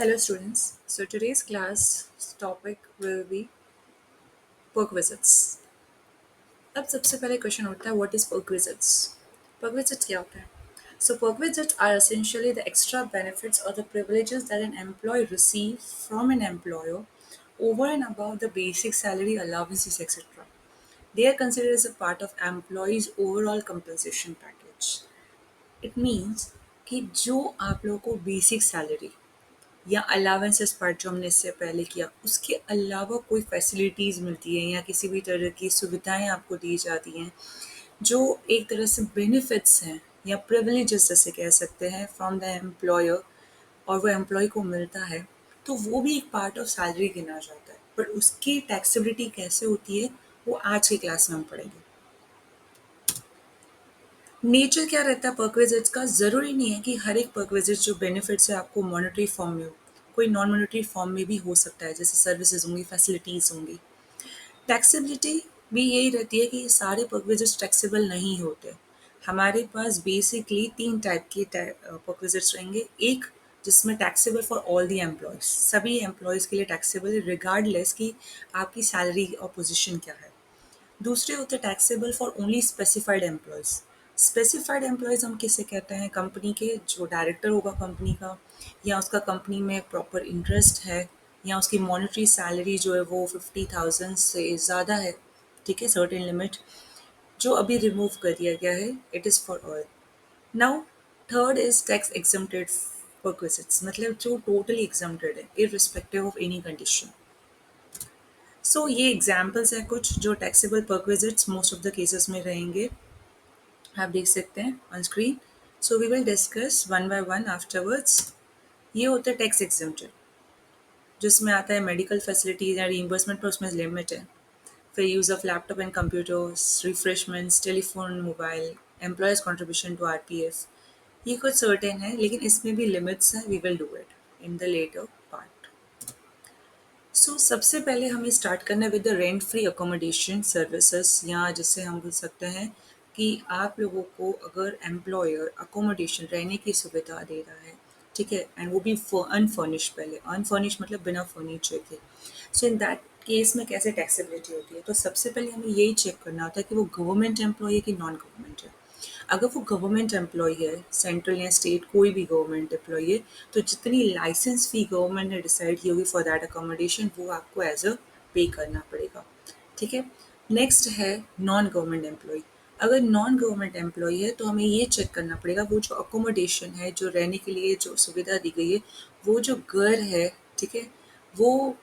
Hello students. So today's class topic will be perk visits. अब सबसे पहले question उठता है what is perk visits? Perk visits क्या होता है? So perk visits are essentially the extra benefits or the privileges that an employee receives from an employer over and above the basic salary allowances etc. They are considered as a part of employee's overall compensation package. It means कि जो आप लोगों को basic salary या allowances part जो हमने इससे पहले किया उसके अलावा कोई फैसिलिटीज़ मिलती है या किसी भी तरह की सुविधाएं आपको दी जाती हैं जो एक तरह से बेनिफिट्स हैं या प्रिविलेजेस जैसे कह सकते हैं फ्रॉम द एम्प्लॉयर और वो एम्प्लॉय को मिलता है तो वो भी एक पार्ट ऑफ सैलरी गिना जाता है पर उसकी टैक्सेबिलिटी कैसे होती है वो आज की क्लास में हम पढ़ेंगे। नेचर क्या रहता है पर्क विजिट्स का? ज़रूरी नहीं है कि हर एक पर्क विजिट जो बेनिफिट्स है आपको मॉनेटरी फॉर्म में हो, कोई नॉन मॉनेटरी फॉर्म में भी हो सकता है, जैसे सर्विसेज होंगी, फैसिलिटीज़ होंगी। टैक्सेबिलिटी भी यही रहती है कि ये सारे पर्क विजिट्स टैक्सेबल नहीं होते। हमारे पास बेसिकली 3 टाइप के पर्क विजिट्स रहेंगे। एक जिसमें taxable for all the employees, सभी एम्प्लॉयज़ के लिए टैक्सेबल है रिगार्डलेस कि आपकी सैलरी और पोजीशन क्या है। दूसरे होते हैं taxable for only specified employees. Specified employees हम किसे कहते हैं? कंपनी के जो डायरेक्टर होगा कंपनी का या उसका कंपनी में प्रॉपर इंटरेस्ट है या उसकी मॉनेटरी सैलरी जो है वो 50,000 से ज़्यादा है, ठीक है, सर्टेन लिमिट जो अभी रिमूव कर दिया गया है, it is for all. Now third is tax exempted perquisites, मतलब जो टोटली एग्जम्प्टेड है irrespective of any condition. So ये एग्जाम्पल्स हैं कुछ जो taxable perquisites most of the cases में रहेंगे, आप देख सकते हैं on screen. So we will discuss one by one afterwards. ये होता है टैक्स एग्जम्प्टेड, जिसमें आता है मेडिकल फैसिलिटीज या रीइंबर्समेंट पर उसमें लिमिट है, फिर use of laptop and computers, refreshments, telephone, mobile, employees contribution to RPF, ये कुछ सर्टेन है लेकिन इसमें भी लिमिट्स हैं। We will do it in the latter part. So सबसे पहले हमें स्टार्ट करना है with the rent free accommodation services, या जिससे हम बोल सकते हैं कि आप लोगों को अगर एम्प्लॉयर अकोमोडेशन रहने की सुविधा दे रहा है, ठीक है, एंड वो भी अनफर्निश, पहले अनफर्निश मतलब बिना फर्नीचर के। सो इन दैट केस में कैसे टैक्सेबिलिटी होती है? तो सबसे पहले हमें यही चेक करना होता है कि वो गवर्नमेंट एम्प्लॉय है कि नॉन गवर्नमेंट है। अगर वो गवर्नमेंट एम्प्लॉय है, सेंट्रल या स्टेट कोई भी गवर्नमेंट एम्प्लॉय है, तो जितनी लाइसेंस फी गवर्नमेंट ने डिसाइड की होगी फॉर दैट अकोमोडेशन वो आपको एज अ पे करना पड़ेगा, ठीक है। नेक्स्ट है नॉन गवर्नमेंट एम्प्लॉय। अगर नॉन गवर्नमेंट एम्प्लॉय है तो हमें ये चेक करना पड़ेगा वो जो अकोमोडेशन है, जो रहने के लिए जो सुविधा दी गई है, वो जो घर है, ठीक है, वो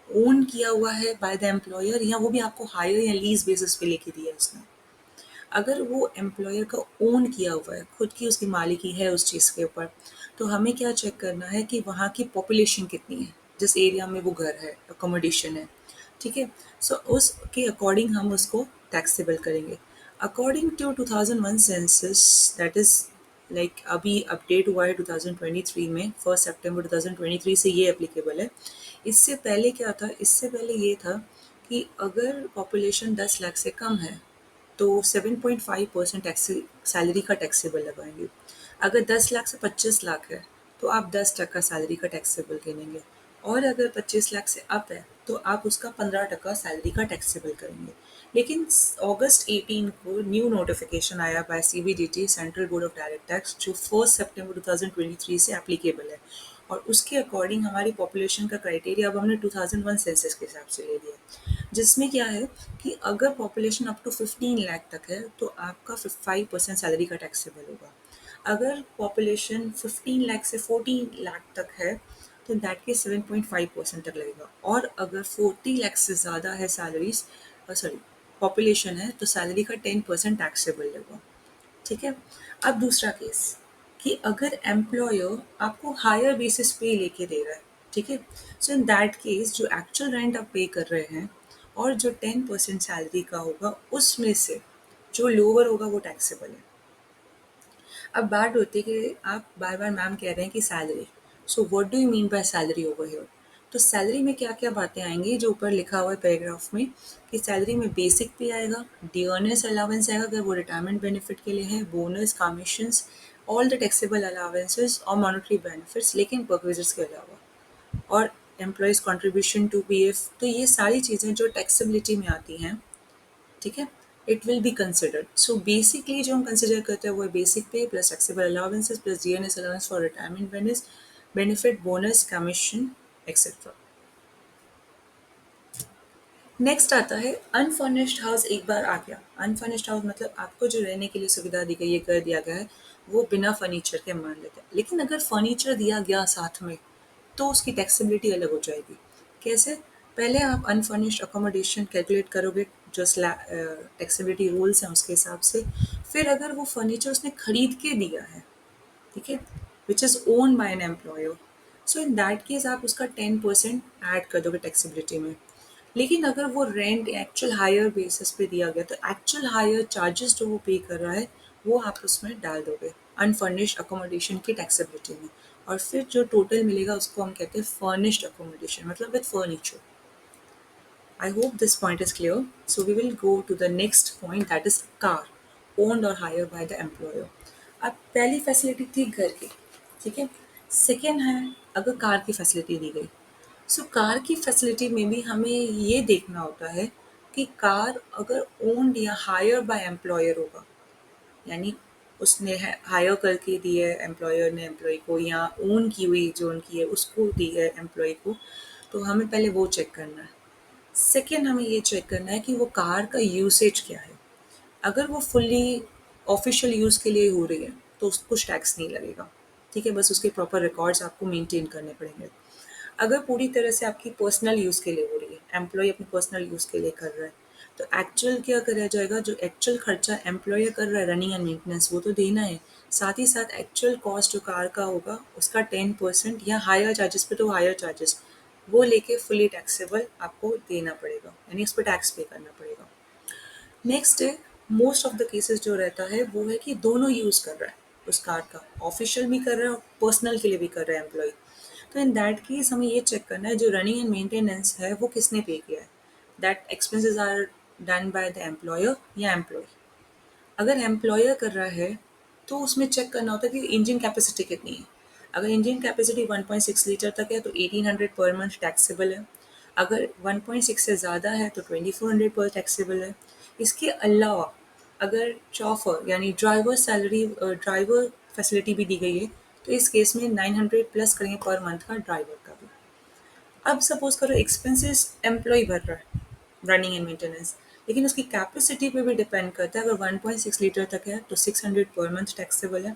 ओन किया हुआ है बाय द एम्प्लॉयर या वो भी आपको हायर या लीज बेसिस पे लेके दिया है उसने। अगर वो एम्प्लॉयर का ओन किया हुआ है, खुद की उसकी मालिकी है उस चीज़ के ऊपर, तो हमें क्या चेक करना है कि वहाँ की पॉपुलेशन कितनी है, जिस एरिया में वो घर है, अकोमोडेशन है, ठीक है। सो उसके अकॉर्डिंग हम उसको टैक्सेबल करेंगे। According to 2001 census, that is like अभी अपडेट हुआ है 2023 में, 1 सितंबर 2023 से ये एप्लीकेबल है। इससे पहले क्या था? इससे पहले ये था कि अगर पॉपुलेशन 10 लाख से कम है तो 7.5% टैक्स सैलरी का टैक्सेबल लगाएंगे। अगर 10 लाख से 25 लाख है तो आप 10% सैलरी का टैक्सेबल गिनेंगे, और अगर 25 लाख से अप है तो आप उसका 15% सैलरी का टैक्सेबल करेंगे। लेकिन अगस्त 18 को न्यू नोटिफिकेशन आया by CBDT, central board of direct tax, जो 1 सितंबर 2023 से एप्लीकेबल है, और उसके अकॉर्डिंग हमारी पॉपुलेशन का क्राइटेरिया अब हमने 2001 सेंसस के हिसाब से ले लिया, जिसमें क्या है कि अगर पॉपुलेशन अप टू 15 लाख तक है तो आपका 5% सैलरी का टैक्सेबल होगा। अगर पॉपुलेशन 15 लाख से 14 लाख तक है तो दैट के 7.5% तक लगेगा, और अगर 40 लाख से ज़्यादा है सैलरीज, सॉरी, पॉपुलेशन है, तो सैलरी का 10% टैक्सेबल होगा, ठीक है। अब दूसरा केस कि अगर एम्प्लॉयर आपको हायर बेसिस पे लेके दे रहा है, ठीक है, सो इन दैट केस जो एक्चुअल रेंट आप पे कर रहे हैं और जो 10% सैलरी का होगा उसमें से जो लोअर होगा वो टैक्सेबल है। अब बात होती है कि आप बार बार मैम कह रहे हैं कि salary, so what do you mean by salary over here? तो सैलरी में क्या क्या बातें आएंगी जो ऊपर लिखा हुआ है पैराग्राफ में, कि सैलरी में बेसिक पे आएगा, डियरनेस अलाउंस आएगा अगर वो रिटायरमेंट बेनिफिट के लिए है, bonus, commissions, all the taxable allowances और मॉनेटरी बेनिफिट्स, लेकिन परक्विजिट्स के अलावा। और एम्प्लॉयज़ कंट्रीब्यूशन टू पीएफ, तो ये सारी चीज़ें जो टैक्सेबिलिटी में आती हैं, ठीक है, it will be considered. So basically जो हम कंसिडर करते हैं वो है बेसिक पे plus taxable allowances plus GNS allowance for retirement benefit bonus commission etcetera. Next आता है अनफर्निश्ड हाउस। एक बार आ गया अनफर्निश्ड हाउस, मतलब आपको जो रहने के लिए सुविधा दी गई है, कर दिया गया है, वो बिना फर्नीचर के मान लेते हैं। लेकिन अगर फर्नीचर दिया गया साथ में तो उसकी टैक्सेबिलिटी अलग हो जाएगी। कैसे? पहले आप अनफर्निश्ड अकोमोडेशन कैलकुलेट करोगे, जो टैक्सेबिलिटी रूल्स हैं उसके हिसाब से। फिर अगर वो फर्नीचर उसने खरीद के दिया है, ठीक है, which is own by an employer, so in that case आप उसका 10% ऐड कर दोगे टैक्सेबिलिटी में। लेकिन अगर वो रेंट एक्चुअल हायर बेसिस पे दिया गया तो एक्चुअल हायर चार्जेस जो वो पे कर रहा है वो आप उसमें डाल दोगे अनफर्निश्ड अकोमोडेशन की टैक्सेबिलिटी में। और फिर जो टोटल मिलेगा उसको हम कहते हैं फर्निश्ड अकोमोडेशन, मतलब with furniture. I hope this point is clear. So we will go to the next point, that is car owned or hired by the employer. अब पहली फैसिलिटी थी घर की, ठीक है। सेकेंड है अगर कार की फैसिलिटी दी गई। सो कार की फैसिलिटी में भी हमें ये देखना होता है कि कार अगर ओन्ड या हायर बाय एम्प्लॉयर होगा, यानी उसने हायर करके दी है एम्प्लॉयर ने एम्प्लॉय को, या ओन की हुई जो उनकी है उसको दी है एम्प्लॉय को, तो हमें पहले वो चेक करना है। सेकेंड हमें ये चेक करना है कि वो कार का यूसेज क्या है। अगर वो फुल्ली ऑफिशियल यूज़ के लिए हो रही है तो उसको कुछ टैक्स नहीं लगेगा, ठीक है, बस उसके प्रॉपर रिकॉर्ड्स आपको मेंटेन करने पड़ेंगे। अगर पूरी तरह से आपकी पर्सनल यूज़ के लिए हो रही है, एम्प्लॉय अपनी पर्सनल यूज़ के लिए कर रहा है, तो एक्चुअल क्या करा जाएगा, जो एक्चुअल खर्चा एम्प्लॉयर कर रहा है रनिंग एंड मेंटेनेंस वो तो देना है। साथ ही साथ एक्चुअल कॉस्ट जो कार का होगा उसका 10% या हायर चार्जेस पे तो हायर चार्जेस वो लेके फुली टैक्सेबल आपको देना पड़ेगा, यानी उस पर टैक्स पे करना पड़ेगा। नेक्स्ट है मोस्ट ऑफ द केसेस जो रहता है वो है कि दोनों यूज़ कर रहा है उस कार का, ऑफिशियल भी कर रहा है और पर्सनल के लिए भी कर रहा है एम्प्लॉय। तो इन दैट केस हमें ये चेक करना है जो रनिंग एंड मेंटेनेंस है वो किसने पे किया है, that expenses are done by the employer या एम्प्लॉय। अगर एम्प्लॉयर कर रहा है तो उसमें चेक करना होता है कि इंजन कैपेसिटी कितनी है। अगर इंजन कैपेसिटी 1.6 लीटर तक है तो 1800 पर मंथ टैक्सेबल है। अगर 1.6 से ज़्यादा है तो 2400 पर टैक्सेबल है। इसके अलावा अगर चौफर यानी ड्राइवर सैलरी ड्राइवर फैसिलिटी भी दी गई है तो इस केस में 900 प्लस करेंगे पर मंथ का ड्राइवर का भी। अब सपोज करो एक्सपेंसेस एम्प्लॉय भर रहा है रनिंग एंड मेंटेनेंस, लेकिन उसकी कैपेसिटी पे भी डिपेंड करता है। अगर 1.6 लीटर तक है तो 600 पर मंथ टैक्सेबल है।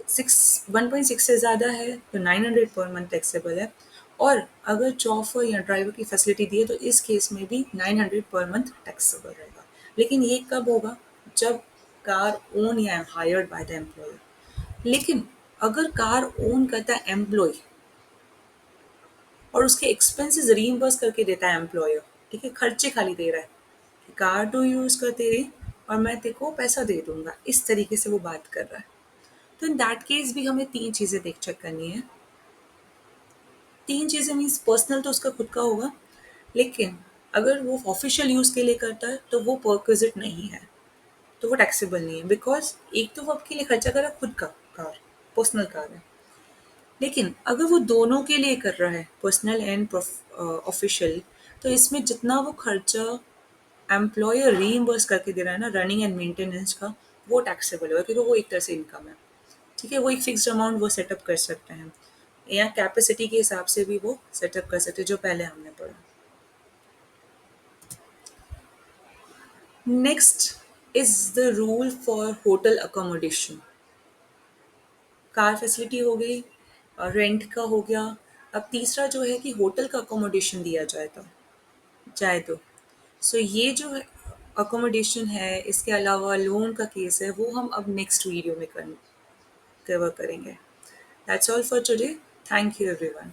1.6 से ज़्यादा है तो 900 पर मंथ टैक्सेबल है। और अगर चौफर या ड्राइवर की फैसिलिटी दी है तो इस केस में भी 900 पर मंथ टैक्सेबल रहेगा। लेकिन ये कब होगा, जब कार ओन या हायर्ड बाय द एम्प्लॉयर। लेकिन अगर कार ओन करता है एम्प्लॉय और उसके एक्सपेंसेस रीइंबर्स करके देता है एम्प्लॉयर, ठीक है, खर्चे खाली दे रहा है कि कार तो यूज़ करते रही और मैं तेरे को पैसा दे दूंगा, इस तरीके से वो बात कर रहा है। तो इन दैट केस भी हमें तीन चीज़ें देख चेक करनी है। तीन चीज़ें मीन्स पर्सनल तो उसका खुद का होगा, लेकिन अगर वो ऑफिशियल यूज़ के लिए करता है तो वो परक्विजिट नहीं है, तो वो टैक्सेबल नहीं है। बिकॉज एक तो वो आपके लिए खर्चा कर रहा है खुद का, कार पर्सनल कार है। लेकिन अगर वो दोनों के लिए कर रहा है पर्सनल एंड ऑफिशियल, तो इसमें जितना वो खर्चा एम्प्लॉयर रीइंबर्स करके दे रहा है ना रनिंग एंड मेंटेनेंस का, वो टैक्सेबल होगा क्योंकि वो एक तरह से इनकम है, ठीक है। वो एक फिक्स्ड अमाउंट वो सेटअप कर सकते हैं या कैपेसिटी के हिसाब से भी वो सेटअप कर सकते हैं, जो पहले हमने पढ़ा। Next is the rule for hotel accommodation. Car facility हो गई और रेंट का हो गया। अब तीसरा जो है कि होटल का अकोमोडेशन दिया जाए तो सो ये जो अकोमोडेशन है, इसके अलावा लोन का केस है, वो हम अब नेक्स्ट वीडियो में कवर करेंगे। That's all for today. Thank you everyone.